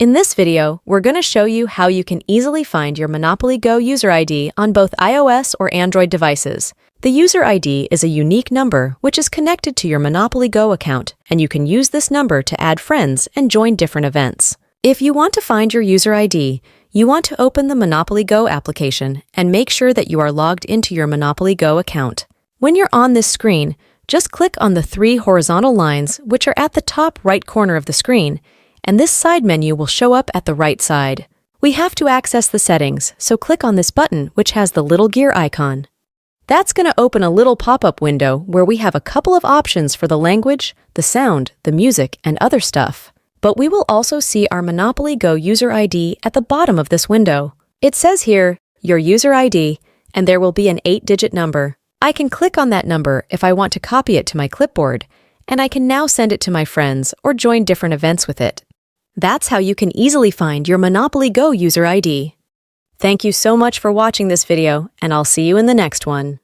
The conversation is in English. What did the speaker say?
In this video, we're going to show you how you can easily find your Monopoly Go user ID on both iOS or Android devices. The user ID is a unique number which is connected to your Monopoly Go account, and you can use this number to add friends and join different events. If you want to find your user ID, you want to open the Monopoly Go application and make sure that you are logged into your Monopoly Go account. When you're on this screen, just click on the three horizontal lines which are at the top right corner of the screen, and this side menu will show up at the right side. We have to access the settings, so click on this button which has the little gear icon. That's going to open a little pop-up window where we have a couple of options for the language, the sound, the music, and other stuff. But we will also see our Monopoly Go user ID at the bottom of this window. It says here, your user ID, and there will be an 8-digit number. I can click on that number if I want to copy it to my clipboard, and I can now send it to my friends or join different events with it. That's how you can easily find your Monopoly Go user ID. Thank you so much for watching this video, and I'll see you in the next one.